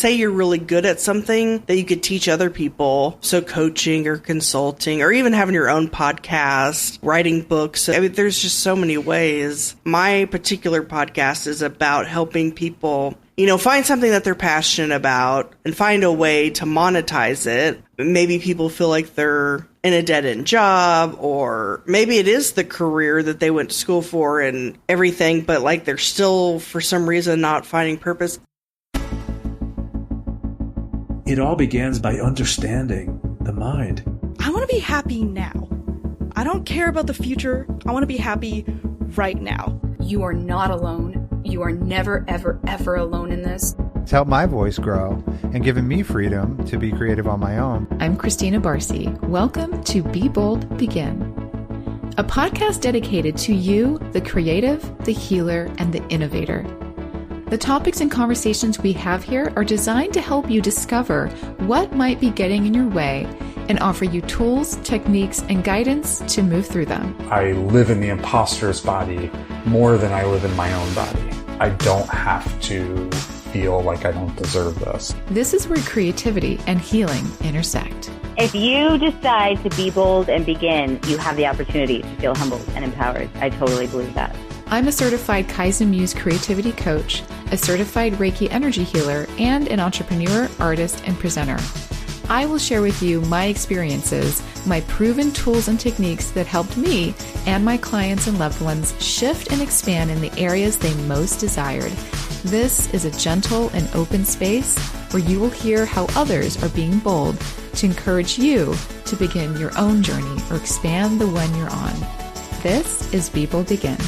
say you're really good at something that you could teach other people. So coaching or consulting or even having your own podcast, writing books. I mean, there's just so many ways. My particular podcast is about helping people, find something that they're passionate about and find a way to monetize it. Maybe people feel like they're in a dead-end job, or maybe it is the career that they went to school for and everything, but like they're still, for some reason, not finding purpose. It all begins by understanding the mind. I want to be happy now. I don't care about the future. I want to be happy right now. You are not alone. You are never, ever, ever alone in this. It's helped my voice grow and given me freedom to be creative on my own. I'm Christina Barcy. Welcome to Be Bold, Begin, a podcast dedicated to you, the creative, the healer, and the innovator. The topics and conversations we have here are designed to help you discover what might be getting in your way and offer you tools, techniques, and guidance to move through them. I live in the imposter's body more than I live in my own body. I don't have to feel like I don't deserve this. This is where creativity and healing intersect. If you decide to be bold and begin, you have the opportunity to feel humbled and empowered. I totally believe that. I'm a certified Kaizen Muse creativity coach, a certified Reiki energy healer, and an entrepreneur, artist, and presenter. I will share with you my experiences, my proven tools and techniques that helped me and my clients and loved ones shift and expand in the areas they most desired. This is a gentle and open space where you will hear how others are being bold to encourage you to begin your own journey or expand the one you're on. This is Be Bold Begin.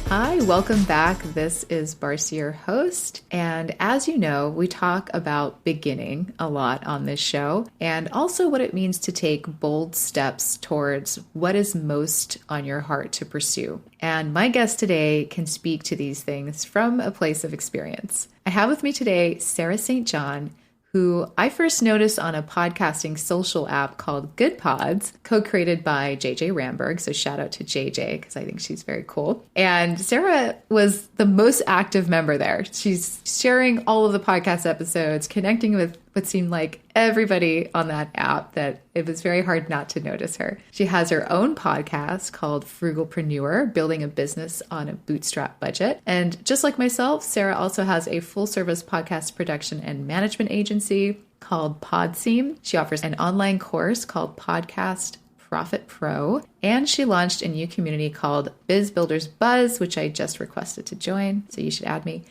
Hi, welcome back. This is Barcy, your host. And as you know, we talk about beginning a lot on this show and also what it means to take bold steps towards what is most on your heart to pursue. And my guest today can speak to these things from a place of experience. I have with me today Sarah St. John, who I first noticed on a podcasting social app called Good Pods, co-created by JJ Ramberg. So shout out to JJ, because I think she's very cool. And Sarah was the most active member there. She's sharing all of the podcast episodes, connecting with what seemed like everybody on that app, that it was very hard not to notice her. She has her own podcast called Frugalpreneur, building a business on a bootstrap budget. And just like myself, Sarah also has a full-service podcast production and management agency called Podseam. She offers an online course called Podcast Profit Pro, and she launched a new community called Biz Builders Buzz, which I just requested to join, so you should add me.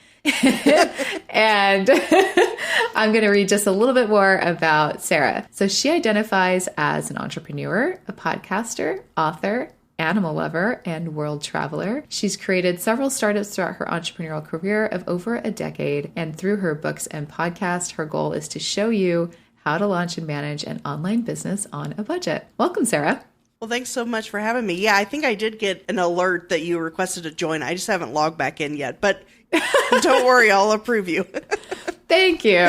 And I'm going to read just a little bit more about Sarah. So she identifies as an entrepreneur, a podcaster, author, animal lover, and world traveler. She's created several startups throughout her entrepreneurial career of over a decade. And through her books and podcast, her goal is to show you how to launch and manage an online business on a budget. Welcome, Sarah. Well, thanks so much for having me. Yeah, I think I did get an alert that you requested to join. I just haven't logged back in yet, but don't worry, I'll approve you. Thank you.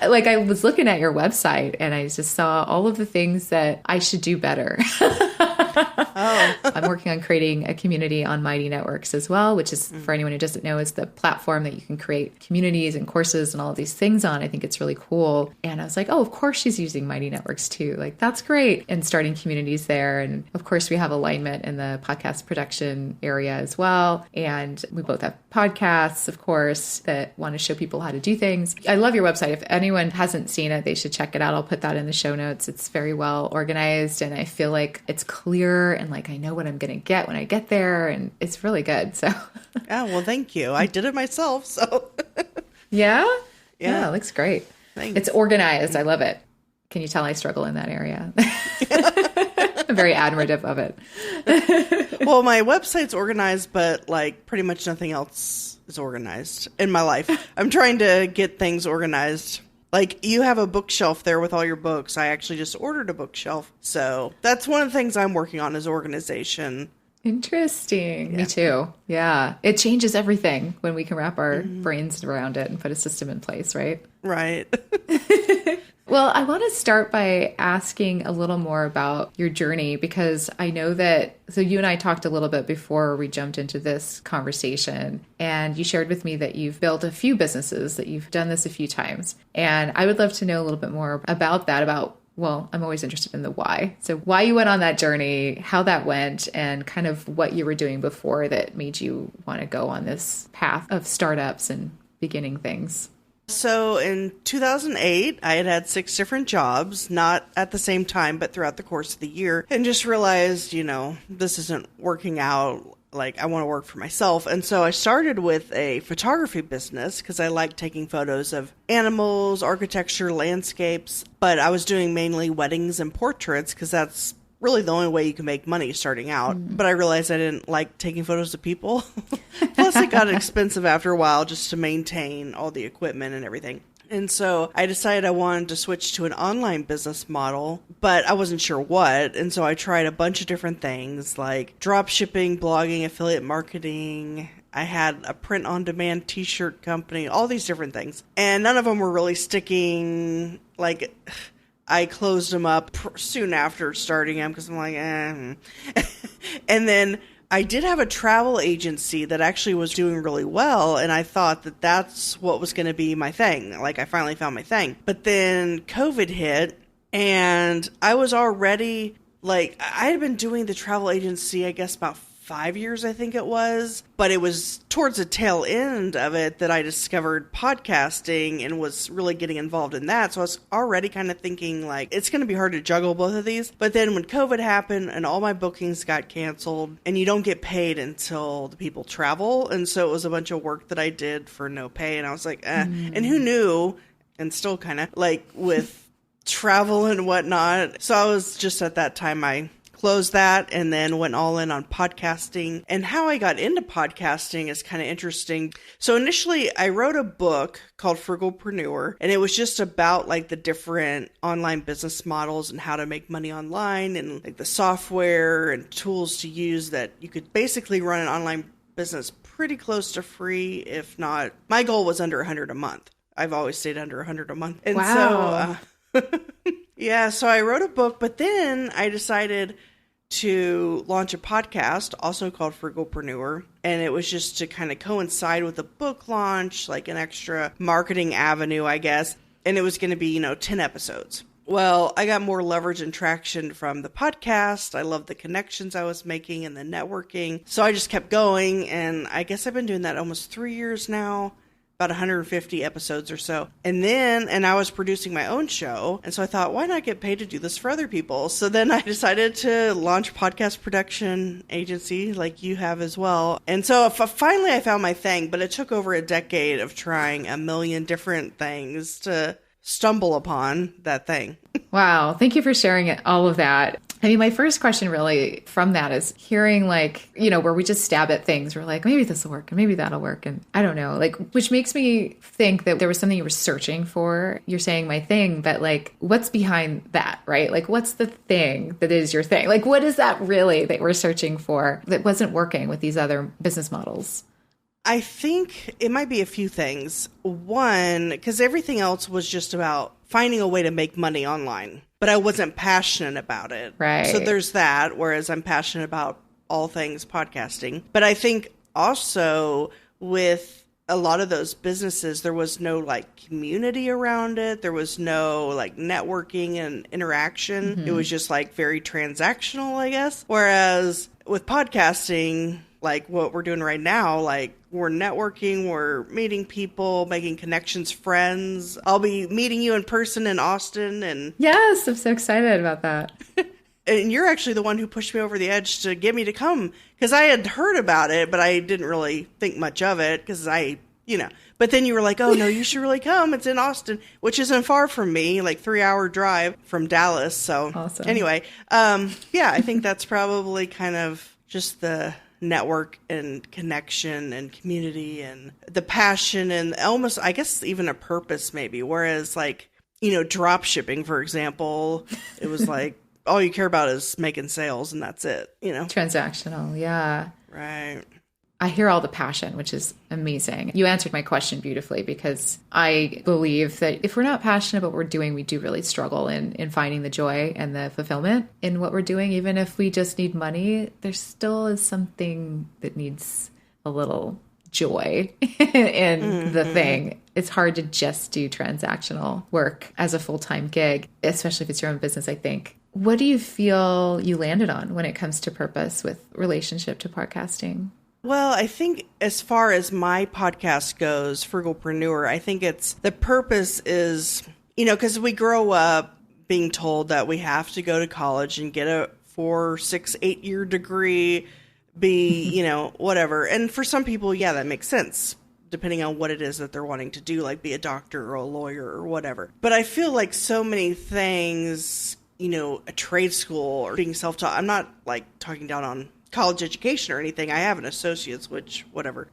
Like, I was looking at your website and I just saw all of the things that I should do better. Oh. I'm working on creating a community on Mighty Networks as well, which is, for anyone who doesn't know, is the platform that you can create communities and courses and all of these things on. I think it's really cool. And I was like, oh, of course she's using Mighty Networks too. Like, that's great. And starting communities there. And of course, we have alignment in the podcast production area as well. And we both have podcasts, of course, that want to show people how to do things. I love your website. If anyone hasn't seen it, they should check it out. I'll put that in the show notes. It's very well organized and I feel like it's clear and like I know what I'm going to get when I get there, and it's really good. So, oh, well, thank you. I did it myself. So, yeah, it looks great. Thanks. It's organized. I love it. Can you tell I struggle in that area? I'm very admirative of it. Well, my website's organized, but like pretty much nothing else is organized in my life. I'm trying to get things organized. Like, you have a bookshelf there with all your books. I actually just ordered a bookshelf. So that's one of the things I'm working on is organization. Interesting. Yeah. Me too. Yeah. It changes everything when we can wrap our brains around it and put a system in place, right? Right. Well, I want to start by asking a little more about your journey, because I know that, so you and I talked a little bit before we jumped into this conversation, and you shared with me that you've built a few businesses, that you've done this a few times. And I would love to know a little bit more about that, well, I'm always interested in the why. So why you went on that journey, how that went, and kind of what you were doing before that made you want to go on this path of startups and beginning things. So in 2008, I had 6 different jobs, not at the same time, but throughout the course of the year, and just realized, this isn't working out. Like, I want to work for myself. And so I started with a photography business because I like taking photos of animals, architecture, landscapes, but I was doing mainly weddings and portraits because that's really the only way you can make money starting out. But I realized I didn't like taking photos of people. Plus, it got expensive after a while just to maintain all the equipment and everything. And so I decided I wanted to switch to an online business model, but I wasn't sure what. And so I tried a bunch of different things like drop shipping, blogging, affiliate marketing. I had a print-on-demand t-shirt company, all these different things. And none of them were really sticking. Like, I closed them up soon after starting them because I'm like, And then I did have a travel agency that actually was doing really well, and I thought that that's what was going to be my thing. Like, I finally found my thing. But then COVID hit, and I was already, I had been doing the travel agency, I guess, about 5 years, I think it was. But it was towards the tail end of it that I discovered podcasting and was really getting involved in that. So I was already kind of thinking, it's going to be hard to juggle both of these. But then when COVID happened and all my bookings got canceled, and you don't get paid until the people travel. And so it was a bunch of work that I did for no pay. And I was like, And who knew? And still kind of with travel and whatnot. So I was just at that time, I closed that and then went all in on podcasting. And how I got into podcasting is kind of interesting. So initially I wrote a book called Frugalpreneur, and it was just about the different online business models and how to make money online and the software and tools to use that you could basically run an online business pretty close to free. If not, my goal was under 100 a month. I've always stayed under 100 a month. And wow. So I wrote a book, but then I decided to launch a podcast also called Frugalpreneur. And it was just to kind of coincide with the book launch, like an extra marketing avenue, I guess. And it was going to be, 10 episodes. Well, I got more leverage and traction from the podcast. I loved the connections I was making and the networking. So I just kept going. And I guess I've been doing that almost 3 years now. About 150 episodes or so. And I was producing my own show. And so I thought, why not get paid to do this for other people? So then I decided to launch a podcast production agency like you have as well. And so finally I found my thing, but it took over a decade of trying a million different things to stumble upon that thing. Wow. Thank you for sharing all of that. I mean, my first question really from that is hearing where we just stab at things. We're like, maybe this will work and maybe that'll work. And I don't know, which makes me think that there was something you were searching for. You're saying my thing, but what's behind that, right? What's the thing that is your thing? What is that really that we're searching for that wasn't working with these other business models? I think it might be a few things. One, because everything else was just about finding a way to make money online, but I wasn't passionate about it. Right. So there's that, whereas I'm passionate about all things podcasting. But I think also with a lot of those businesses, there was no community around it. There was no networking and interaction. Mm-hmm. It was just very transactional, I guess. Whereas with podcasting, what we're doing right now, we're networking, we're meeting people, making connections, friends. I'll be meeting you in person in Austin. And yes, I'm so excited about that. And you're actually the one who pushed me over the edge to get me to come, because I had heard about it, but I didn't really think much of it because but then you were like, oh no, you should really come. It's in Austin, which isn't far from me, 3-hour drive from Dallas. So awesome. Anyway, I think that's probably kind of just the network and connection and community and the passion and almost, I guess, even a purpose maybe. Whereas drop shipping, for example, it was all you care about is making sales and that's it, Transactional. Yeah. Right. I hear all the passion, which is amazing. You answered my question beautifully, because I believe that if we're not passionate about what we're doing, we do really struggle in finding the joy and the fulfillment in what we're doing. Even if we just need money, there still is something that needs a little joy in the thing. It's hard to just do transactional work as a full-time gig, especially if it's your own business, I think. What do you feel you landed on when it comes to purpose with relationship to podcasting? Well, I think as far as my podcast goes, Frugalpreneur, I think it's the purpose is, because we grow up being told that we have to go to college and get a 4, 6, 8-year degree, be, whatever. And for some people, yeah, that makes sense, depending on what it is that they're wanting to do, like be a doctor or a lawyer or whatever. But I feel like so many things, a trade school or being self-taught, I'm not like talking down on college education or anything. I have an associate's, which whatever,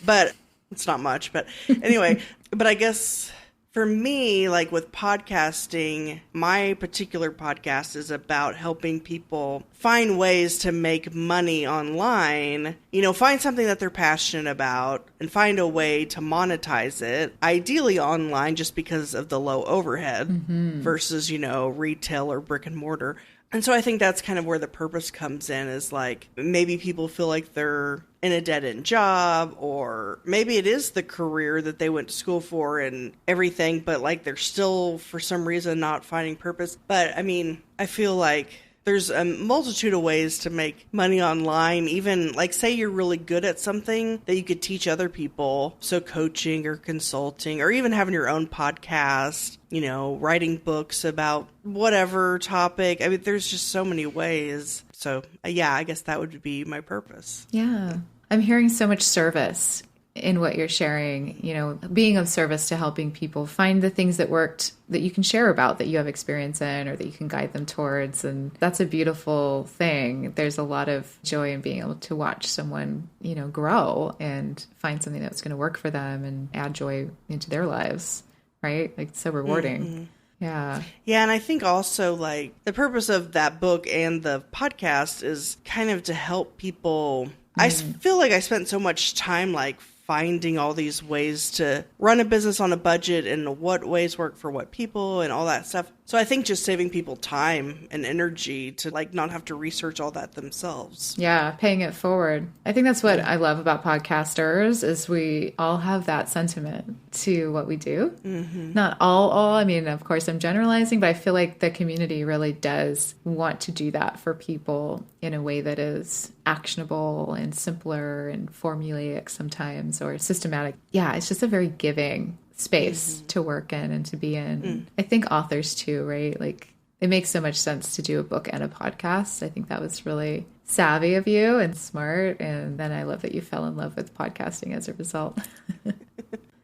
but it's not much. But anyway, but I guess for me, like with podcasting, my particular podcast is about helping people find ways to make money online, find something that they're passionate about and find a way to monetize it, ideally online, just because of the low overhead versus, retail or brick and mortar. And so I think that's kind of where the purpose comes in, is like maybe people feel like they're in a dead-end job, or maybe it is the career that they went to school for and everything, but like they're still for some reason not finding purpose. But I mean, I feel like there's a multitude of ways to make money online. Even like, say you're really good at something that you could teach other people. So coaching or consulting, or even having your own podcast, writing books about whatever topic. I mean, there's just so many ways. So yeah, I guess that would be my purpose. Yeah. I'm hearing so much service in what you're sharing, being of service to helping people find the things that worked that you can share about, that you have experience in, or that you can guide them towards. And that's a beautiful thing. There's a lot of joy in being able to watch someone, grow and find something that's going to work for them and add joy into their lives, right? Like, it's so rewarding. Mm-hmm. Yeah. Yeah. And I think also like the purpose of that book and the podcast is kind of to help people. I feel like I spent so much time like finding all these ways to run a business on a budget and what ways work for what people and all that stuff. So I think just saving people time and energy to like not have to research all that themselves. Yeah, paying it forward. I think that's what I love about podcasters, is we all have that sentiment to what we do. Mm-hmm. Not all. I mean, of course, I'm generalizing, but I feel like the community really does want to do that for people in a way that is actionable and simpler and formulaic sometimes, or systematic. Yeah, it's just a very giving space to work in and to be in. I think authors too, right? Like, it makes so much sense to do a book and a podcast. I think that was really savvy of you and smart. And then I love that you fell in love with podcasting as a result.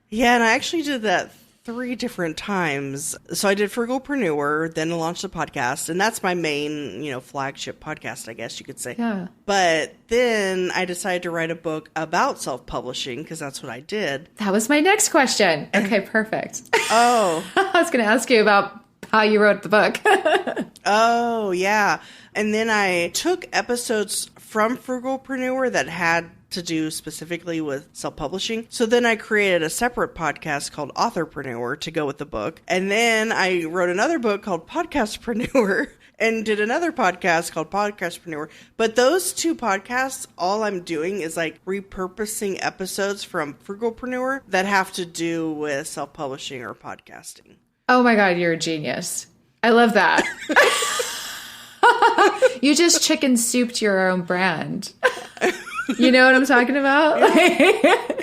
Yeah, and I actually did that 3 different times. So I did Frugalpreneur, then I launched the podcast, and that's my main, flagship podcast, I guess you could say. Yeah. But then I decided to write a book about self-publishing, because that's what I did. That was my next question. Okay, perfect. Oh. I was going to ask you about how you wrote the book. Oh, yeah. And then I took episodes from Frugalpreneur that had to do specifically with self-publishing. So then I created a separate podcast called Authorpreneur to go with the book. And then I wrote another book called Podcastpreneur and did another podcast called Podcastpreneur. But those 2 podcasts, all I'm doing is like repurposing episodes from Frugalpreneur that have to do with self-publishing or podcasting. Oh my God, you're a genius. I love that. You just chicken souped your own brand. You know what I'm talking about?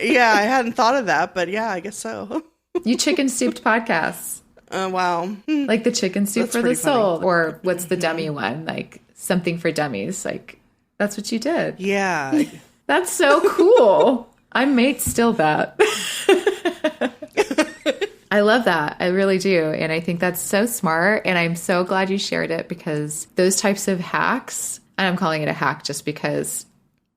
Yeah, I hadn't thought of that, but yeah, I guess so. You chicken souped podcasts. Wow. Like the chicken soup That's for the soul. funny. Or what's the dummy one? Like something for dummies. Like, that's what you did. Yeah. That's so cool. I might steal that. I love that. I really do. And I think that's so smart. And I'm so glad you shared it, because those types of hacks, and I'm calling it a hack just because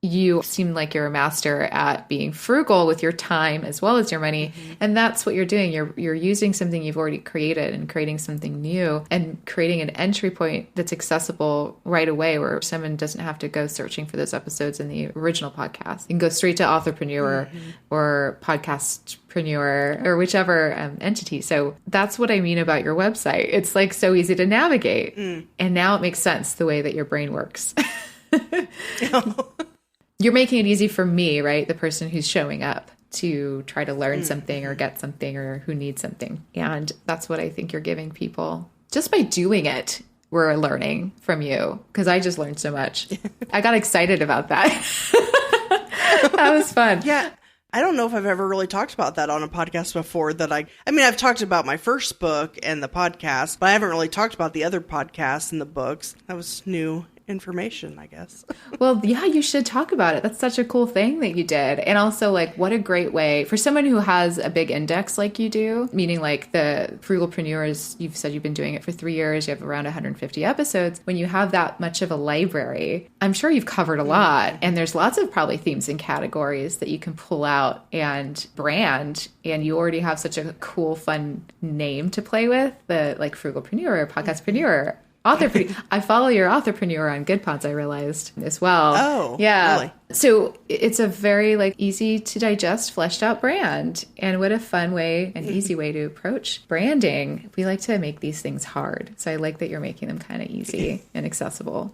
you seem like you're a master at being frugal with your time as well as your money. And that's what you're doing. You're using something you've already created and creating something new and creating an entry point that's accessible right away, where someone doesn't have to go searching for those episodes in the original podcast. You can go straight to Authorpreneur or Podcastpreneur or whichever entity. So that's what I mean about your website. It's like so easy to navigate. And now it makes sense the way that your brain works. You're making it easy for me, right? The person who's showing up to try to learn something or get something or who needs something. And that's what I think you're giving people. Just by doing it, we're learning from you, because I just learned so much. I got excited about that. That was fun. Yeah. I don't know if I've ever really talked about that on a podcast before. I've talked about my first book and the podcast, but I haven't really talked about the other podcasts and the books. That was new information, I guess. Well, yeah, you should talk about it. That's such a cool thing that you did. And also, like, what a great way for someone who has a big index like you do, meaning like the Frugalpreneurs, you've said you've been doing it for 3 years, you have around 150 episodes. When you have that much of a library, I'm sure you've covered a lot. And there's lots of probably themes and categories that you can pull out and brand. And you already have such a cool, fun name to play with, the like Frugalpreneur, Podcastpreneur. I follow your Authorpreneur on Good Pods, I realized as well. Oh, yeah. Really? So it's a very like easy to digest, fleshed out brand. And what a fun way, an easy way to approach branding. We like to make these things hard. So I like that you're making them kind of easy and accessible.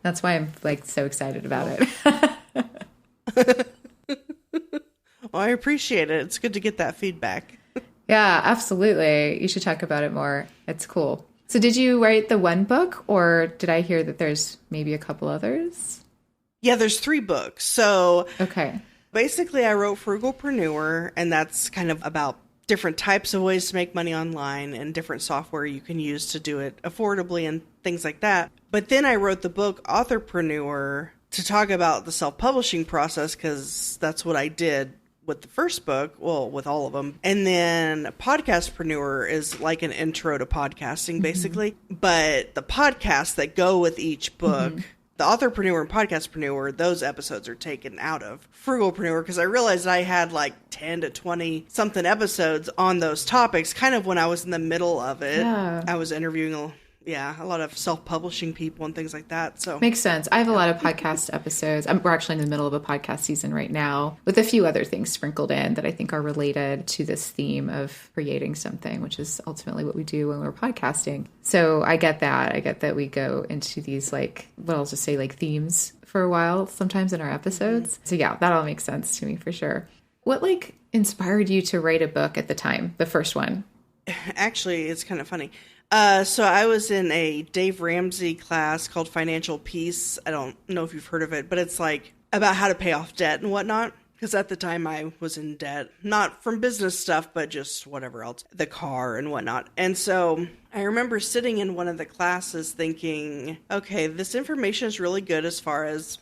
That's why I'm like so excited about it. Well, I appreciate it. It's good to get that feedback. Yeah, absolutely. You should talk about it more. It's cool. So did you write the one book, or did I hear that there's maybe a couple others? Yeah, there's 3 books. So okay. Basically, I wrote Frugalpreneur, and that's kind of about different types of ways to make money online and different software you can use to do it affordably and things like that. But then I wrote the book Authorpreneur to talk about the self-publishing process, because that's what I did with the first book, well, with all of them. And then Podcastpreneur is like an intro to podcasting, basically. But the podcasts that go with each book, the Authorpreneur and Podcastpreneur, those episodes are taken out of Frugalpreneur, because I realized I had like 10 to 20 something episodes on those topics, kind of when I was in the middle of it. Yeah. I was interviewing a lot of self-publishing people and things like that. So makes sense. I have a lot of podcast episodes. We're actually in the middle of a podcast season right now with a few other things sprinkled in that I think are related to this theme of creating something, which is ultimately what we do when we're podcasting. So I get that. I get that we go into these I'll just say themes for a while sometimes in our episodes. So yeah, that all makes sense to me for sure. What inspired you to write a book at the time, the first one? Actually, it's kind of funny. So I was in a Dave Ramsey class called Financial Peace. I don't know if you've heard of it, but it's about how to pay off debt and whatnot. Because at the time I was in debt, not from business stuff, but just whatever else, the car and whatnot. And so I remember sitting in one of the classes thinking, okay, this information is really good as far as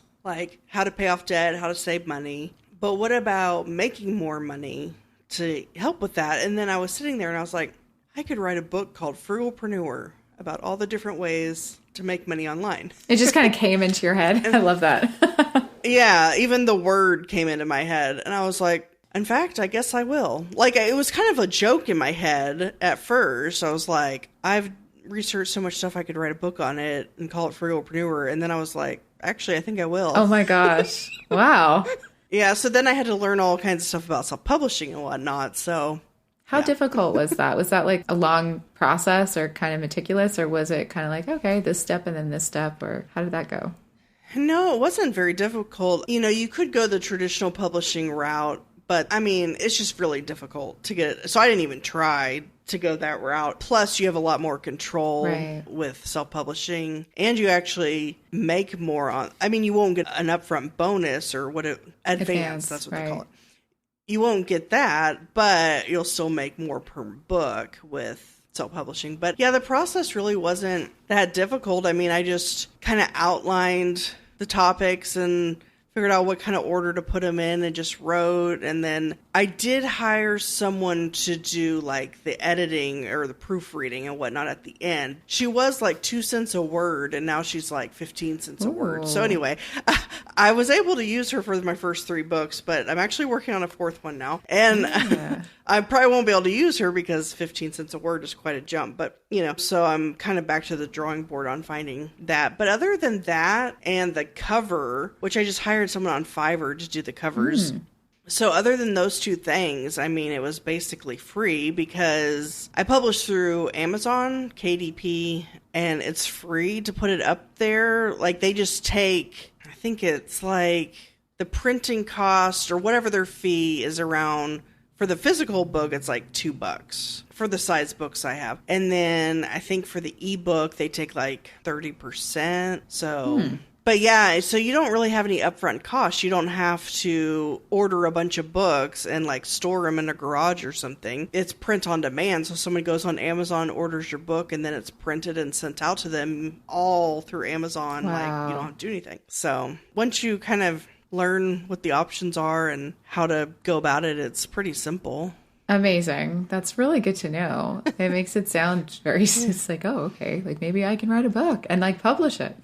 how to pay off debt, how to save money. But what about making more money to help with that? And then I was sitting there and I was like, I could write a book called Frugalpreneur about all the different ways to make money online. It just kind of came into your head. I love that. Yeah, even the word came into my head. And I was like, in fact, I guess I will. It was kind of a joke in my head at first. I was like, I've researched so much stuff I could write a book on it and call it Frugalpreneur. And then I was like, actually, I think I will. Oh my gosh. Wow. Yeah, so then I had to learn all kinds of stuff about self-publishing and whatnot, so... How difficult was that? Was that a long process or kind of meticulous, or was it kind of okay, this step and then this step, or how did that go? No, it wasn't very difficult. You could go the traditional publishing route, but it's just really difficult to get. So I didn't even try to go that route. Plus, you have a lot more control with self-publishing, and you actually make more on. You won't get an upfront bonus or advance. That's what they call it. You won't get that, but you'll still make more per book with self-publishing. But yeah, the process really wasn't that difficult. I just kind of outlined the topics and figured out what kind of order to put them in and just wrote. And then I did hire someone to do like the editing or the proofreading and whatnot at the end. She was like 2 cents a word, and now she's like 15 cents a word. So anyway, I was able to use her for my first 3 books, but I'm actually working on a 4th one now. And I probably won't be able to use her because 15 cents a word is quite a jump. But, so I'm kind of back to the drawing board on finding that. But other than that and the cover, which I just hired someone on Fiverr to do the covers. So other than those 2 things, I mean, it was basically free because I published through Amazon, KDP, and it's free to put it up there. Like they just take, I think it's like the printing cost or whatever their fee is around. For the physical book, it's like $2 for the size books I have. And then I think for the ebook, they take like 30%. So... But yeah, so you don't really have any upfront costs. You don't have to order a bunch of books and like store them in a garage or something. It's print on demand. So someone goes on Amazon, orders your book, and then it's printed and sent out to them all through Amazon. Wow. Like you don't have to do anything. So once you kind of learn what the options are and how to go about it, it's pretty simple. Amazing. That's really good to know. It makes it sound very, it's like, oh, okay, like maybe I can write a book and like publish it.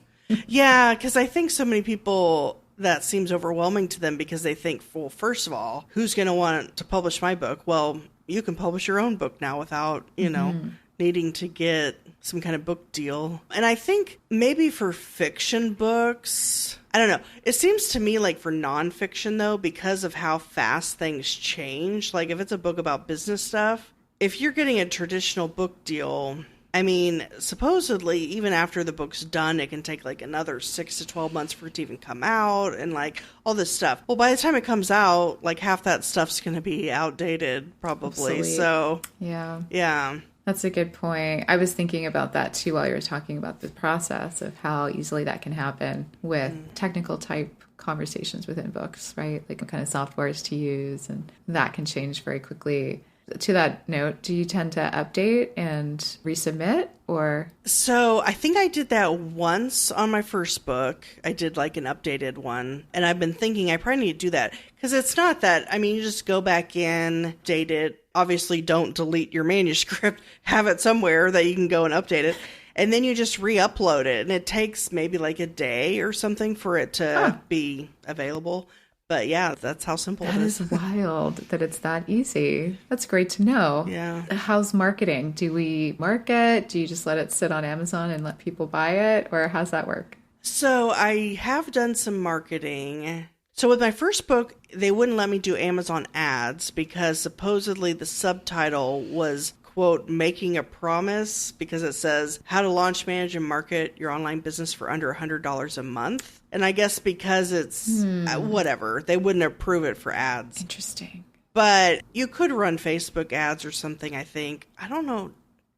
Yeah, because I think so many people, that seems overwhelming to them because they think, well, first of all, who's going to want to publish my book? Well, you can publish your own book now without, needing to get some kind of book deal. And I think maybe for fiction books, I don't know. It seems to me like for nonfiction, though, because of how fast things change, like if it's a book about business stuff, if you're getting a traditional book deal... I mean, supposedly, even after the book's done, it can take like another 6 to 12 months for it to even come out and like all this stuff. Well, by the time it comes out, like half that stuff's going to be outdated probably. Obsolete. So, yeah. That's a good point. I was thinking about that too while you were talking about the process of how easily that can happen with technical type conversations within books, right? Like what kind of softwares to use, and that can change very quickly. To that note, do you tend to update and resubmit or? So I think I did that once on my first book. I did like an updated one, and I've been thinking I probably need to do that because it's not that, I mean, you just go back in, date it. Obviously don't delete your manuscript, have it somewhere that you can go and update it. And then you just re-upload it, and it takes maybe like a day or something for it to be available. But yeah, that's how simple it is. That is wild that it's that easy. That's great to know. Yeah. How's marketing? Do we market? Do you just let it sit on Amazon and let people buy it? Or how's that work? So I have done some marketing. So with my first book, they wouldn't let me do Amazon ads because supposedly the subtitle was, quote, making a promise, because it says how to launch, manage, and market your online business for under $100 a month. And I guess because it's whatever, they wouldn't approve it for ads. Interesting. But you could run Facebook ads or something, I think. I don't know.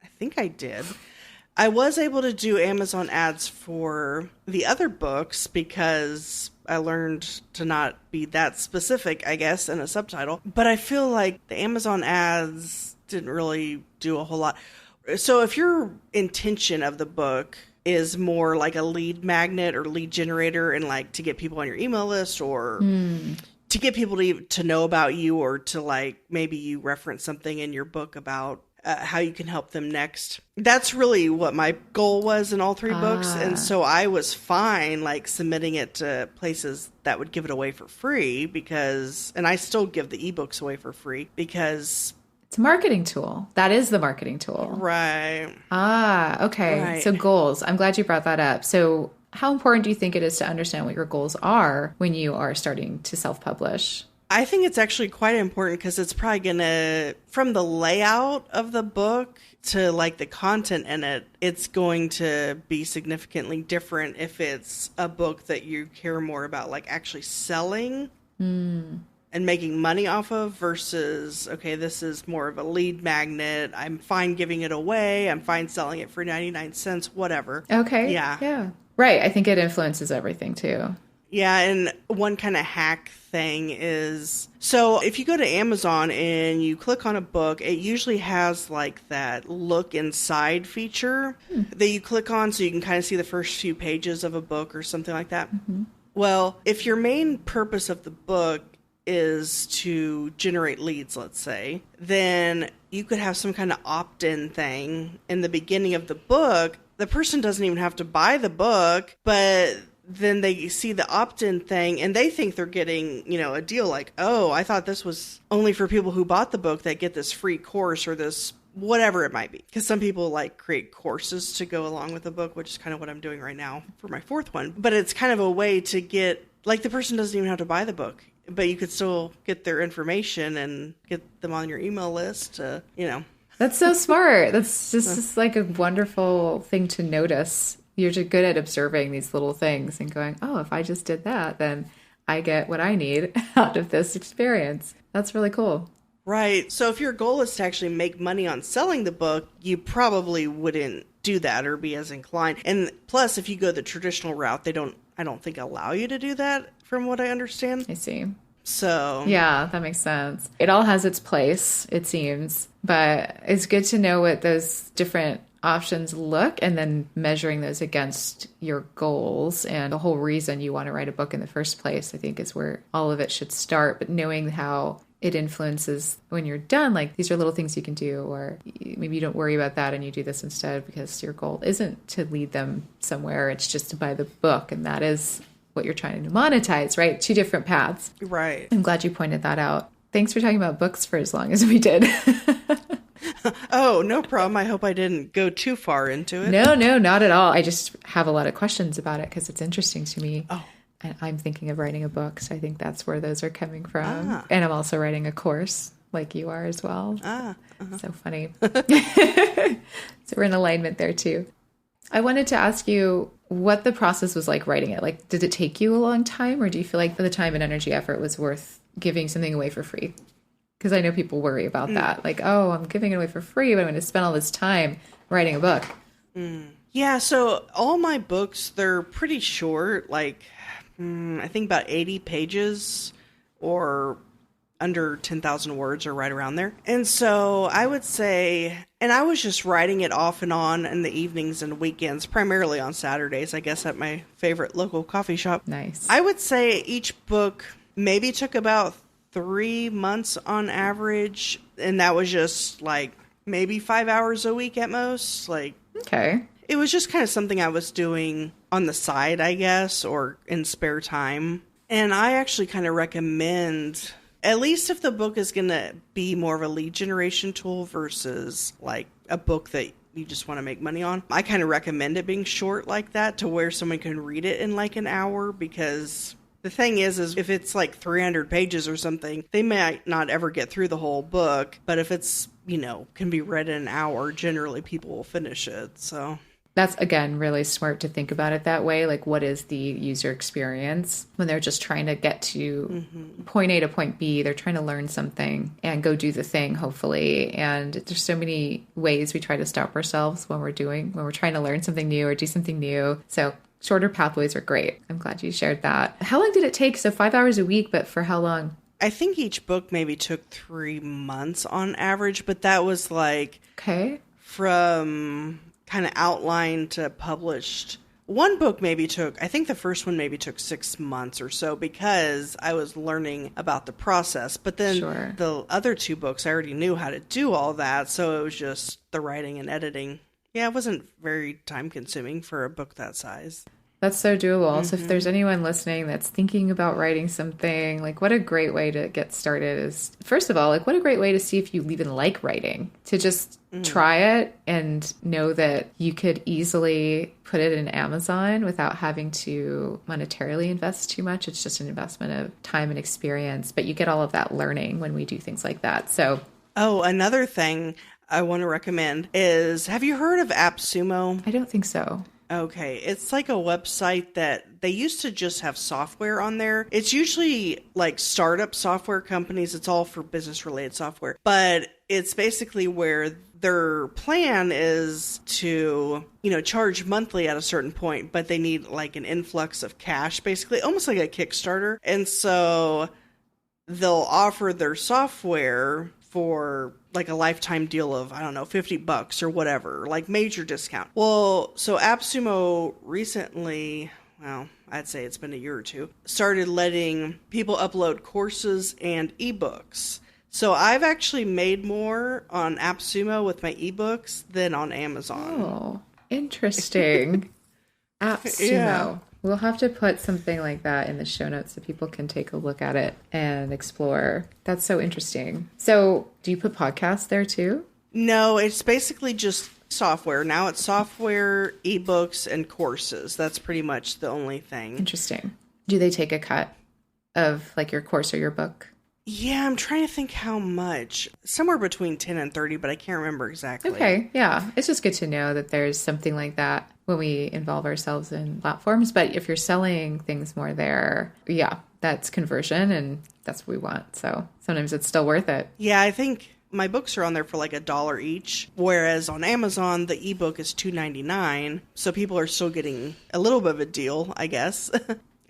I think I did. I was able to do Amazon ads for the other books because I learned to not be that specific, I guess, in a subtitle. But I feel like the Amazon ads didn't really do a whole lot. So if your intention of the book is more like a lead magnet or lead generator and like to get people on your email list or to get people to know about you, or to like maybe you reference something in your book about how you can help them next. That's really what my goal was in all 3 books. And so I was fine like submitting it to places that would give it away for free because, and I still give the ebooks away for free because it's a marketing tool. That is the marketing tool. Right. Okay. Right. So goals. I'm glad you brought that up. So how important do you think it is to understand what your goals are when you are starting to self-publish? I think it's actually quite important because it's probably going to, from the layout of the book to like the content in it, it's going to be significantly different if it's a book that you care more about like actually selling and making money off of versus, okay, this is more of a lead magnet. I'm fine giving it away. I'm fine selling it for 99 cents, whatever. Okay. Yeah. Right. I think it influences everything too. Yeah, and one kind of hack thing is, so if you go to Amazon and you click on a book, it usually has like that look inside feature that you click on so you can kind of see the first few pages of a book or something like that. Well, if your main purpose of the book is to generate leads, let's say, then you could have some kind of opt-in thing in the beginning of the book. The person doesn't even have to buy the book, but then they see the opt-in thing and they think they're getting, a deal like, oh, I thought this was only for people who bought the book that get this free course or this whatever it might be. Because some people create courses to go along with the book, which is kind of what I'm doing right now for my 4th one. But it's kind of a way to get, the person doesn't even have to buy the book, but you could still get their information and get them on your email list, That's so smart. That's just like a wonderful thing to notice. You're just good at observing these little things and going, oh, if I just did that, then I get what I need out of this experience. That's really cool. Right. So if your goal is to actually make money on selling the book, you probably wouldn't do that or be as inclined. And plus, if you go the traditional route, I don't think allow you to do that from what I understand. I see. So yeah, that makes sense. It all has its place, it seems, but it's good to know what those different options look and then measuring those against your goals and the whole reason you want to write a book in the first place, I think is where all of it should start. But knowing how it influences when you're done, these are little things you can do, or maybe you don't worry about that and you do this instead because your goal isn't to lead them somewhere. It's just to buy the book. And that is what you're trying to monetize, right? 2 different paths. Right. I'm glad you pointed that out. Thanks for talking about books for as long as we did. Oh, no problem. I hope I didn't go too far into it. No, not at all. I just have a lot of questions about it because it's interesting to me. Oh. And I'm thinking of writing a book, so I think that's where those are coming from. Ah. And I'm also writing a course like you are as well. Ah. Uh-huh. So funny. So we're in alignment there too. I wanted to ask you what the process was like writing it. Did it take you a long time, or do you feel like the time and energy effort was worth giving something away for free? Because I know people worry about that. Oh, I'm giving it away for free, but I'm going to spend all this time writing a book. Yeah, so all my books, they're pretty short, I think about 80 pages or under 10,000 words or right around there. And so I would say, and I was just writing it off and on in the evenings and weekends, primarily on Saturdays, I guess, at my favorite local coffee shop. Nice. I would say each book maybe took about 3 months on average. And that was just maybe 5 hours a week at most. Okay. It was just kind of something I was doing on the side, I guess, or in spare time. And I actually kind of recommend, at least if the book is going to be more of a lead generation tool versus a book that you just want to make money on, I kind of recommend it being short like that to where someone can read it in an hour, because the thing is if it's 300 pages or something, they might not ever get through the whole book. But if it's, can be read in an hour, generally people will finish it. So that's, again, really smart to think about it that way. What is the user experience when they're just trying to get to point A to point B? They're trying to learn something and go do the thing, hopefully. And there's so many ways we try to stop ourselves when we're trying to learn something new or do something new. So shorter pathways are great. I'm glad you shared that. How long did it take? So 5 hours a week, but for how long? I think each book maybe took 3 months on average, but that was okay, from kind of outlined to published. One book I think the first one maybe took 6 months or so because I was learning about the process. But then the other 2 books, I already knew how to do all that. So it was just the writing and editing. Yeah, it wasn't very time consuming for a book that size. That's so doable. So if there's anyone listening that's thinking about writing something, what a great way to get started is, first of all, what a great way to see if you even like writing, to just try it and know that you could easily put it in Amazon without having to monetarily invest too much. It's just an investment of time and experience, but you get all of that learning when we do things like that. So, another thing I want to recommend is, have you heard of AppSumo? I don't think so. Okay, it's a website that they used to just have software on there. It's usually startup software companies. It's all for business related software, but it's basically where their plan is to, charge monthly at a certain point, but they need an influx of cash, basically almost like a Kickstarter. And so they'll offer their software for a lifetime deal of, I don't know, $50 or whatever, major discount. Well, so AppSumo recently, well, I'd say it's been a year or two, started letting people upload courses and ebooks. So I've actually made more on AppSumo with my ebooks than on Amazon. Oh, interesting. AppSumo. Yeah. We'll have to put something like that in the show notes so people can take a look at it and explore. That's so interesting. So do you put podcasts there too? No, it's basically just software. Now it's software, ebooks, and courses. That's pretty much the only thing. Interesting. Do they take a cut of like your course or your book? Yeah, I'm trying to think how much. Somewhere between 10 and 30, but I can't remember exactly. Okay, yeah. It's just good to know that there's something like that when we involve ourselves in platforms. But if you're selling things more there, yeah, that's conversion and that's what we want. So sometimes it's still worth it. Yeah, I think my books are on there for like $1 each, whereas on Amazon, the ebook is $2.99. So people are still getting a little bit of a deal, I guess.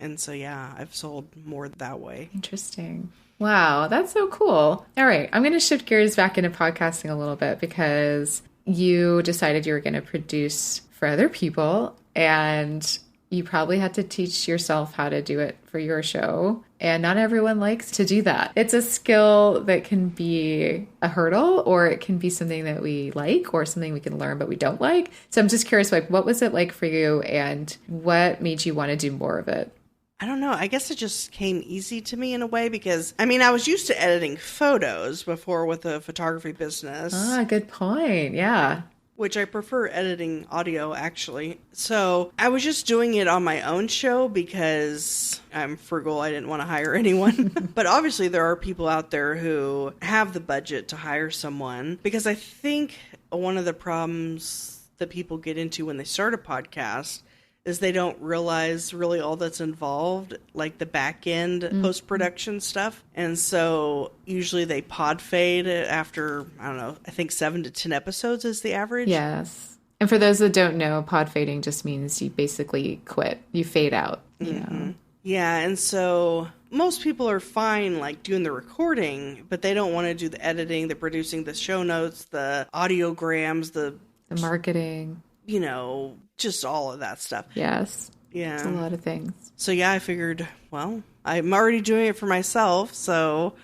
And so, yeah, I've sold more that way. Interesting. Wow, that's so cool. All right, I'm going to shift gears back into podcasting a little bit because you decided you were going to produce for other people and you probably had to teach yourself how to do it for your show. And not everyone likes to do that. It's a skill that can be a hurdle or it can be something that we like or something we can learn but we don't like. So I'm just curious, like, what was it like for you and what made you want to do more of it? I don't know. I guess it just came easy to me in a way because, I mean, I was used to editing photos before with a photography business. Ah, good point. Yeah. Which I prefer editing audio, actually. So I was just doing it on my own show because I'm frugal. I didn't want to hire anyone. But obviously there are people out there who have the budget to hire someone because I think one of the problems that people get into when they start a podcast is they don't realize really all that's involved, like the back end post-production stuff. And so usually they pod fade after, I don't know, I think 7 to 10 episodes is the average. Yes. And for those that don't know, pod fading just means you basically quit. You fade out. You know? Yeah, and so most people are fine like doing the recording, but they don't want to do the editing, the producing, the show notes, the audiograms, the marketing. You know, just all of that stuff. Yes. Yeah. It's a lot of things. So yeah, I figured, well, I'm already doing it for myself. So,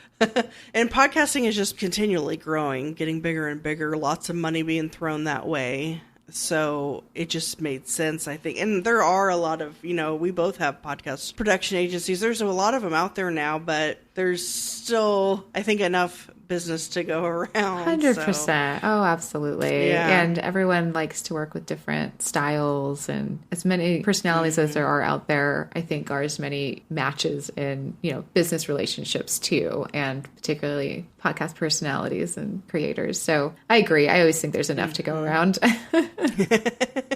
and podcasting is just continually growing, getting bigger and bigger, lots of money being thrown that way. So it just made sense, I think. And there are a lot of, you know, we both have podcast production agencies. There's a lot of them out there now, but there's still, I think, enough business to go around. 100%. So. Oh, absolutely. Yeah. And everyone likes to work with different styles and as many personalities as there are out there, I think are as many matches in, you know, business relationships too, and particularly podcast personalities and creators. So I agree. I always think there's enough to go around.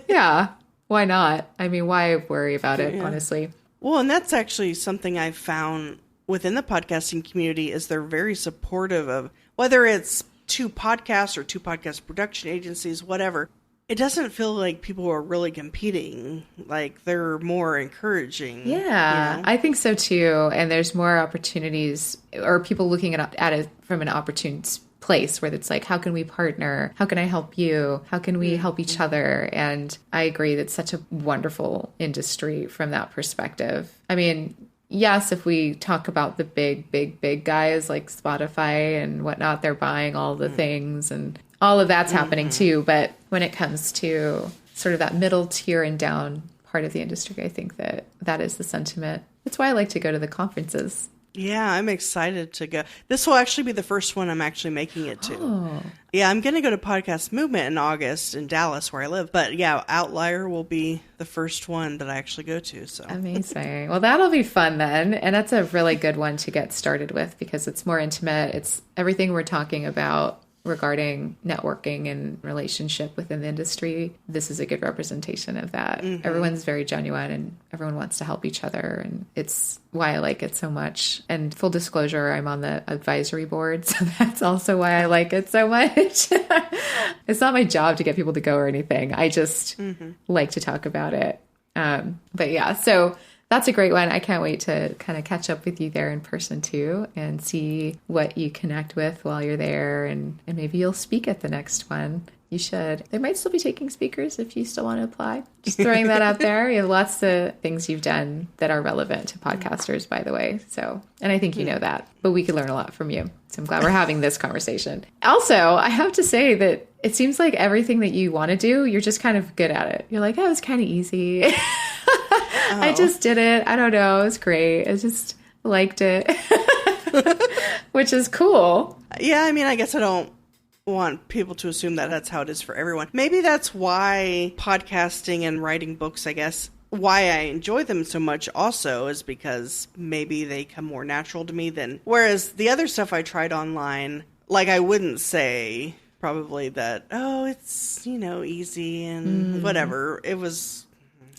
Yeah. Why not? I mean, why worry about it, honestly? Well, and that's actually something I've found within the podcasting community is they're very supportive of whether it's 2 podcasts or 2 podcast production agencies, whatever. It doesn't feel like people are really competing. Like they're more encouraging. Yeah, you know? I think so too. And there's more opportunities or people looking at it from an opportune place where it's like, how can we partner? How can I help you? How can we help each other? And I agree that's such a wonderful industry from that perspective. I mean, yes, if we talk about the big guys like Spotify and whatnot, they're buying all the things and all of that's happening too. But when it comes to sort of that middle tier and down part of the industry, I think that is the sentiment. That's why I like to go to the conferences. Yeah, I'm excited to go. This will actually be the first one I'm actually making it to. Oh. Yeah, I'm going to go to Podcast Movement in August in Dallas where I live. But yeah, Outlier will be the first one that I actually go to. So Amazing. Well, that'll be fun then. And that's a really good one to get started with because it's more intimate. It's everything we're talking about regarding networking and relationship within the industry. This is a good representation of that. Everyone's very genuine and everyone wants to help each other. And it's why I like it so much. And full disclosure, I'm on the advisory board. So that's also why I like it so much. It's not my job to get people to go or anything. I just like to talk about it. But yeah, so that's a great one. I can't wait to kind of catch up with you there in person too and see what you connect with while you're there. And maybe you'll speak at the next one. You should. They might still be taking speakers if you still want to apply. Just throwing that out there. You have lots of things you've done that are relevant to podcasters, by the way. So, and I think you know that, but we could learn a lot from you. So I'm glad we're having this conversation. Also, I have to say that it seems like everything that you want to do, you're just kind of good at it. You're like, oh, it was kind of easy. I just did it. I don't know. It was great. I just liked it, which is cool. Yeah, I mean, I guess I don't want people to assume that that's how it is for everyone. Maybe that's why podcasting and writing books, I guess, why I enjoy them so much also is because maybe they come more natural to me than, whereas the other stuff I tried online, like I wouldn't say probably that, oh, it's, easy and whatever. It was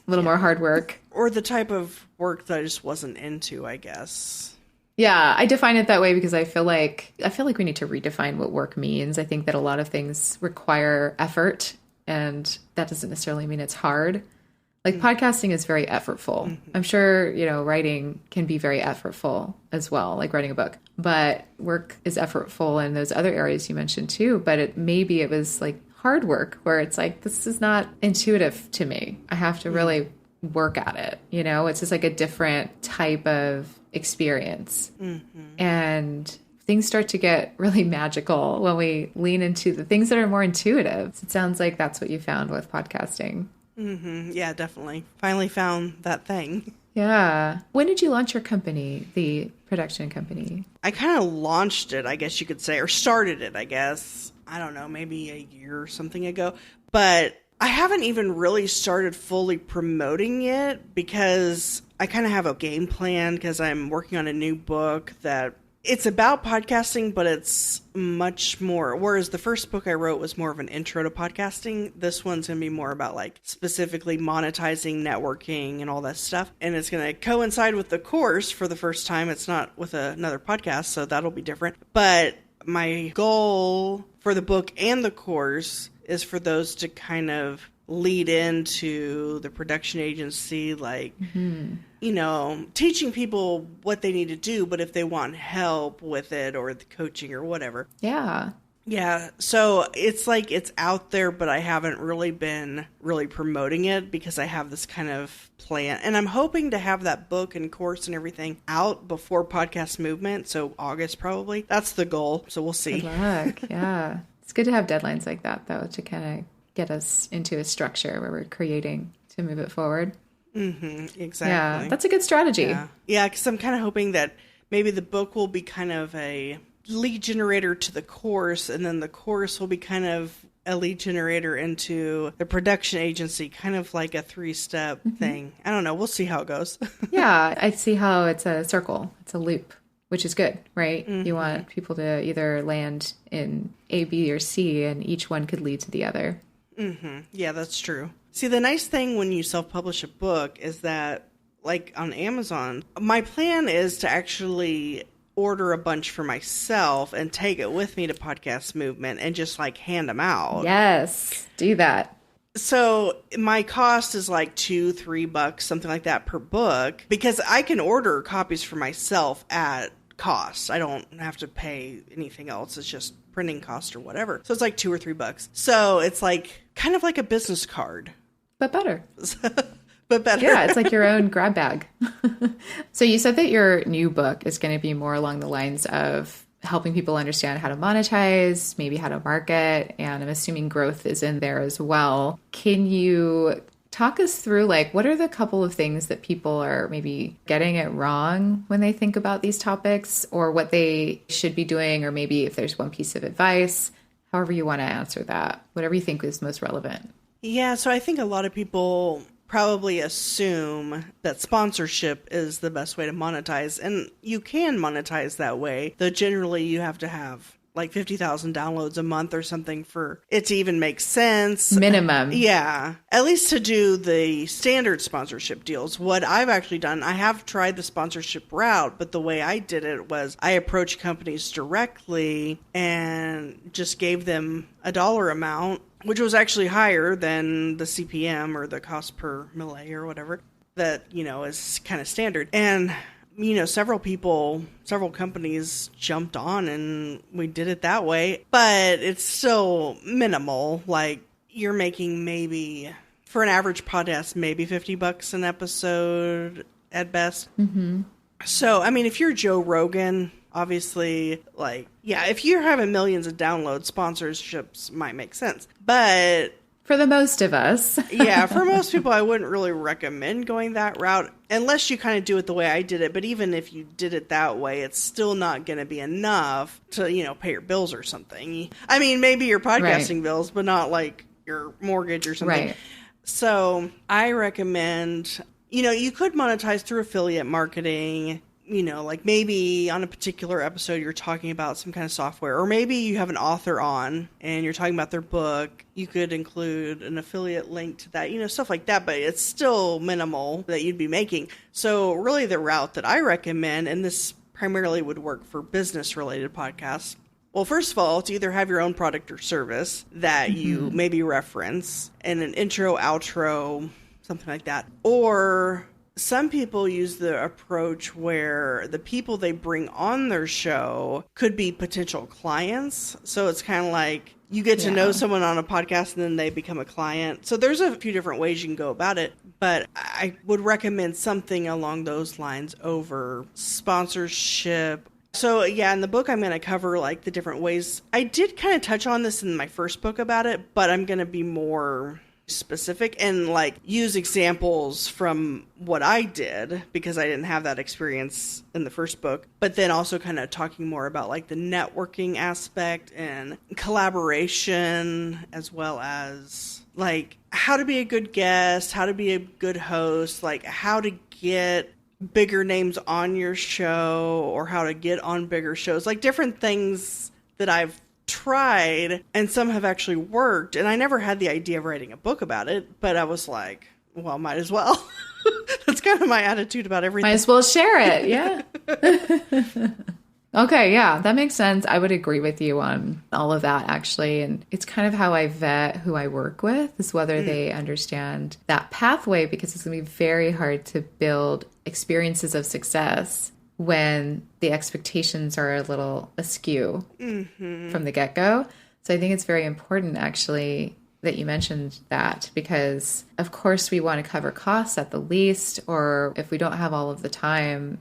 a little more hard work. Or the type of work that I just wasn't into, I guess. Yeah, I define it that way because I feel like we need to redefine what work means. I think that a lot of things require effort, and that doesn't necessarily mean it's hard. Like podcasting is very effortful. I'm sure, writing can be very effortful as well, like writing a book. But work is effortful in those other areas you mentioned too. But maybe it was like hard work where it's like, this is not intuitive to me. I have to really work at it. It's just like a different type of experience. And things start to get really magical when we lean into the things that are more intuitive. It sounds like that's what you found with podcasting. Yeah, definitely. Finally found that thing. Yeah. When did you launch your company, the production company? I kind of launched it, I guess you could say, or started it, I guess. I don't know, maybe a year or something ago. But I haven't even really started fully promoting it because I kind of have a game plan because I'm working on a new book that it's about podcasting, but it's much more. Whereas the first book I wrote was more of an intro to podcasting. This one's going to be more about like specifically monetizing, networking, and all that stuff. And it's going to coincide with the course for the first time. It's not with another podcast, so that'll be different. But my goal for the book and the course is for those to kind of lead into the production agency, like, teaching people what they need to do, but if they want help with it or the coaching or whatever. Yeah. Yeah. So it's like it's out there, but I haven't really been promoting it because I have this kind of plan. And I'm hoping to have that book and course and everything out before Podcast Movement. So August probably. That's the goal. So we'll see. Good luck. Yeah. It's good to have deadlines like that, though, to kind of get us into a structure where we're creating to move it forward. Exactly. Yeah, that's a good strategy. Yeah, because I'm kind of hoping that maybe the book will be kind of a lead generator to the course, and then the course will be kind of a lead generator into the production agency, kind of like a 3-step thing. I don't know. We'll see how it goes. Yeah, I see how it's a circle. It's a loop, which is good, right? You want people to either land in A, B, or C, and each one could lead to the other. Yeah, that's true. See, the nice thing when you self-publish a book is that, like on Amazon, my plan is to actually order a bunch for myself and take it with me to Podcast Movement and just like hand them out. Yes, do that. So my cost is like $2-3, something like that per book, because I can order copies for myself at cost. I don't have to pay anything else. It's just printing cost or whatever. So it's like $2 or $3. So it's like kind of like a business card. But better. But better. Yeah, it's like your own grab bag. So you said that your new book is going to be more along the lines of helping people understand how to monetize, maybe how to market, and I'm assuming growth is in there as well. Can you talk us through, like, what are the couple of things that people are maybe getting it wrong when they think about these topics, or what they should be doing, or maybe if there's one piece of advice, however you want to answer that, whatever you think is most relevant. Yeah, so I think a lot of people probably assume that sponsorship is the best way to monetize, and you can monetize that way, though generally you have to have like 50,000 downloads a month or something for it to even make sense. Minimum. Yeah. At least to do the standard sponsorship deals. What I've actually done, I have tried the sponsorship route, but the way I did it was I approached companies directly and just gave them a dollar amount, which was actually higher than the CPM or the cost per milli or whatever that, is kind of standard. And several companies jumped on and we did it that way, but it's still minimal. Like, you're making maybe, for an average podcast, maybe $50 an episode at best. Mm-hmm. So, I mean, if you're Joe Rogan, obviously, like, yeah, if you're having millions of downloads, sponsorships might make sense. But for the most of us. Yeah, for most people, I wouldn't really recommend going that route unless you kind of do it the way I did it. But even if you did it that way, it's still not going to be enough to, pay your bills or something. I mean, maybe your podcasting bills, but not like your mortgage or something. Right. So I recommend, you could monetize through affiliate marketing. Like maybe on a particular episode, you're talking about some kind of software, or maybe you have an author on and you're talking about their book. You could include an affiliate link to that, stuff like that, but it's still minimal that you'd be making. So really the route that I recommend, and this primarily would work for business related podcasts. Well, first of all, to either have your own product or service that you maybe reference and an intro, outro, something like that. Or some people use the approach where the people they bring on their show could be potential clients. So it's kind of like you get to know someone on a podcast and then they become a client. So there's a few different ways you can go about it. But I would recommend something along those lines over sponsorship. So yeah, in the book, I'm going to cover like the different ways. I did kind of touch on this in my first book about it, but I'm going to be more specific and like use examples from what I did because I didn't have that experience in the first book, but then also kind of talking more about like the networking aspect and collaboration, as well as like how to be a good guest, how to be a good host, like how to get bigger names on your show or how to get on bigger shows, like different things that I've tried, and some have actually worked. And I never had the idea of writing a book about it, but I was like, well, might as well. That's kind of my attitude about everything. Might as well share it. Yeah. Okay. Yeah, that makes sense. I would agree with you on all of that, actually. And it's kind of how I vet who I work with, is whether they understand that pathway, because it's going to be very hard to build experiences of success when the expectations are a little askew from the get-go. So I think it's very important, actually, that you mentioned that, because of course we want to cover costs at the least, or if we don't have all of the time,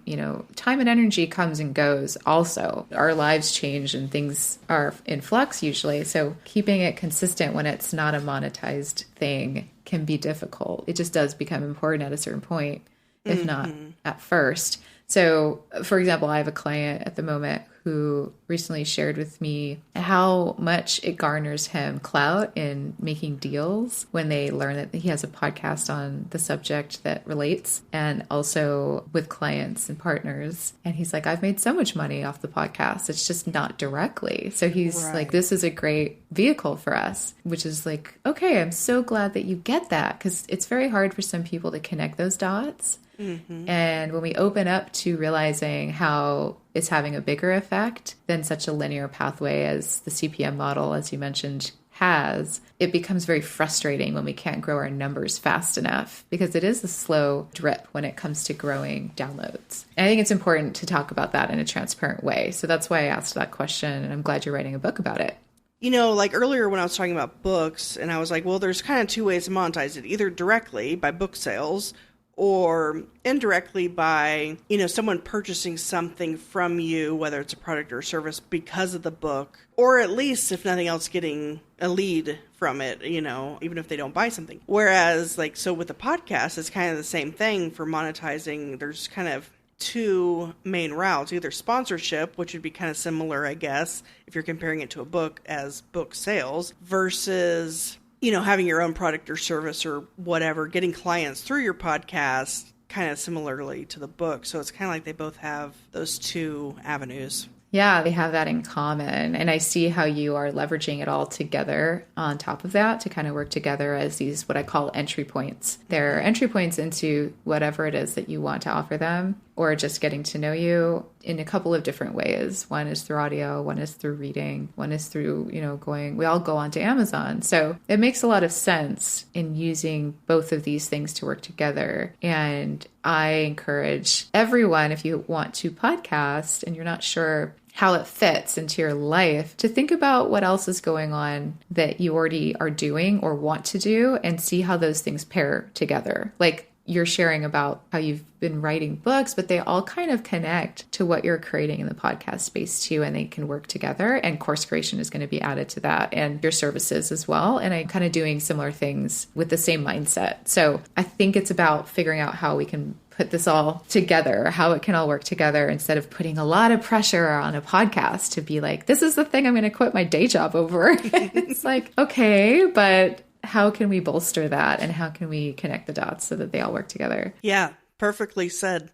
time and energy comes and goes also. Our lives change and things are in flux usually. So keeping it consistent when it's not a monetized thing can be difficult. It just does become important at a certain point, if not at first. So, for example, I have a client at the moment who recently shared with me how much it garners him clout in making deals when they learn that he has a podcast on the subject that relates, and also with clients and partners. And he's like, I've made so much money off the podcast. It's just not directly. So he's like, this is a great vehicle for us, which is like, okay, I'm so glad that you get that, because it's very hard for some people to connect those dots. And when we open up to realizing how it's having a bigger effect than such a linear pathway as the CPM model, as you mentioned, has, it becomes very frustrating when we can't grow our numbers fast enough, because it is a slow drip when it comes to growing downloads. And I think it's important to talk about that in a transparent way. So that's why I asked that question, and I'm glad you're writing a book about it. Like earlier when I was talking about books, and I was like, well, there's kind of two ways to monetize it, either directly by book sales or indirectly by, someone purchasing something from you, whether it's a product or a service, because of the book, or at least, if nothing else, getting a lead from it, even if they don't buy something. Whereas, so with the podcast, it's kind of the same thing for monetizing. There's kind of two main routes, either sponsorship, which would be kind of similar, I guess, if you're comparing it to a book as book sales, versus having your own product or service or whatever, getting clients through your podcast, kind of similarly to the book. So it's kind of like they both have those two avenues. Yeah, they have that in common. And I see how you are leveraging it all together on top of that to kind of work together as these, what I call entry points. They're entry points into whatever it is that you want to offer them, or just getting to know you in a couple of different ways. One is through audio, one is through reading, one is through, we all go onto Amazon. So it makes a lot of sense in using both of these things to work together. And I encourage everyone, if you want to podcast and you're not sure how it fits into your life, to think about what else is going on that you already are doing or want to do and see how those things pair together. Like you're sharing about how you've been writing books, but they all kind of connect to what you're creating in the podcast space too, and they can work together. And course creation is going to be added to that, and your services as well. And I'm kind of doing similar things with the same mindset. So I think it's about figuring out how we can put this all together, how it can all work together, instead of putting a lot of pressure on a podcast to be like, this is the thing I'm going to quit my day job over. It's like, okay, but how can we bolster that? And how can we connect the dots so that they all work together? Yeah, perfectly said.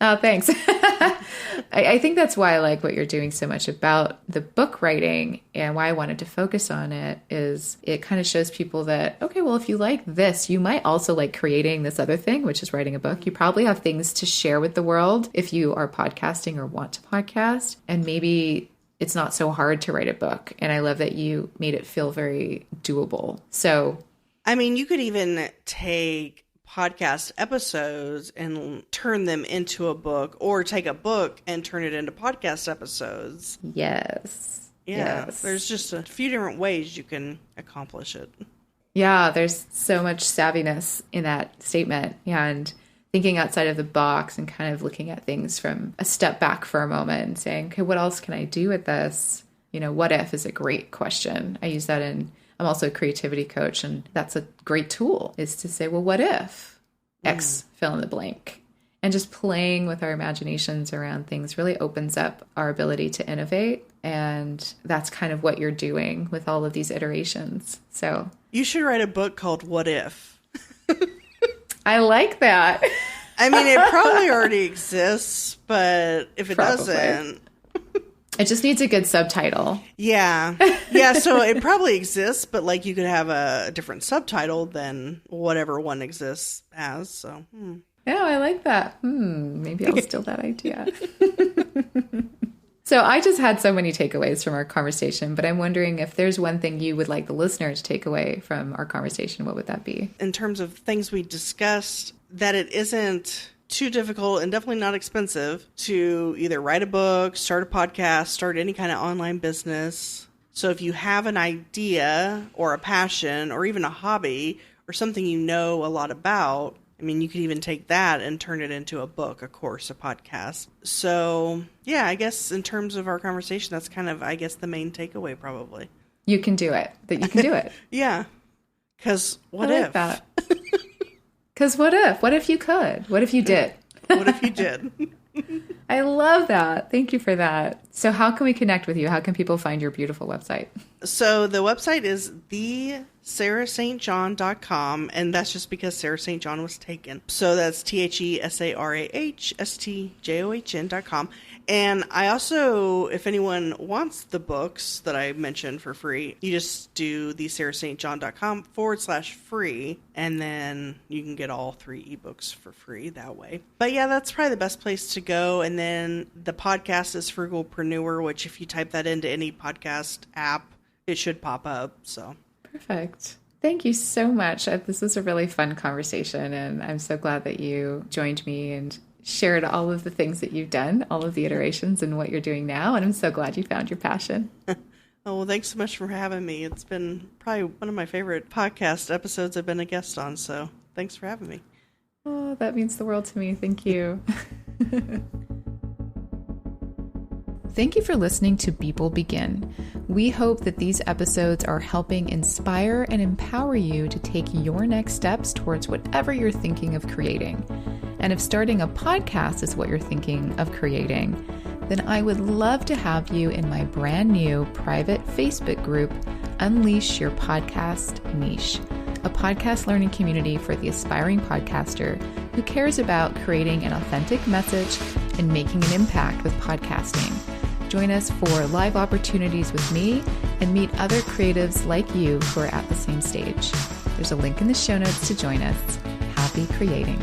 Oh, thanks. I think that's why I like what you're doing so much about the book writing, and why I wanted to focus on it is it kind of shows people that, okay, well, if you like this, you might also like creating this other thing, which is writing a book. You probably have things to share with the world if you are podcasting or want to podcast, and maybe it's not so hard to write a book. And I love that you made it feel very doable. So, I mean, you could even take podcast episodes and turn them into a book, or take a book and turn it into podcast episodes. Yes. Yeah. Yes. There's just a few different ways you can accomplish it. Yeah. There's so much savviness in that statement, and thinking outside of the box and kind of looking at things from a step back for a moment and saying, okay, what else can I do with this? What if is a great question. I use that I'm also a creativity coach, and that's a great tool, is to say, well, what if X fill in the blank? And just playing with our imaginations around things really opens up our ability to innovate. And that's kind of what you're doing with all of these iterations. So you should write a book called What If? I like that. I mean, it probably already exists, but if it doesn't... It just needs a good subtitle. Yeah. Yeah, so it probably exists, but like you could have a different subtitle than whatever one exists as. So, Yeah, I like that. Maybe I'll steal that idea. So I just had so many takeaways from our conversation, but I'm wondering if there's one thing you would like the listener to take away from our conversation, what would that be? In terms of things we discussed, that it isn't too difficult and definitely not expensive to either write a book, start a podcast, start any kind of online business. So if you have an idea or a passion or even a hobby or something you know a lot about, I mean, you could even take that and turn it into a book, a course, a podcast. So yeah, I guess in terms of our conversation, that's kind of, I guess, the main takeaway probably. You can do it. That you can do it. Yeah. Because what I if? like that. Because what if? What if you could? What if you did? What if you did? I love that. Thank you for that. So how can we connect with you? How can people find your beautiful website? So the website is thesarahstjohn.com, and that's just because Sarah St. John was taken. So that's TheSarahStJohn.com. And I also, if anyone wants the books that I mentioned for free, you just do thesarahstjohn.com/free, and then you can get all 3 ebooks for free that way. But yeah, that's probably the best place to go. And then the podcast is Frugalpreneur, which if you type that into any podcast app, it should pop up. So perfect. Thank you so much. This was a really fun conversation, and I'm so glad that you joined me and shared all of the things that you've done, all of the iterations and what you're doing now. And I'm so glad you found your passion. Oh, well, thanks so much for having me. It's been probably one of my favorite podcast episodes I've been a guest on. So thanks for having me. Oh, that means the world to me. Thank you. Thank you for listening to People Begin. We hope that these episodes are helping inspire and empower you to take your next steps towards whatever you're thinking of creating. And if starting a podcast is what you're thinking of creating, then I would love to have you in my brand new private Facebook group, Unleash Your Podcast Niche, a podcast learning community for the aspiring podcaster who cares about creating an authentic message and making an impact with podcasting. Join us for live opportunities with me and meet other creatives like you who are at the same stage. There's a link in the show notes to join us. Happy creating.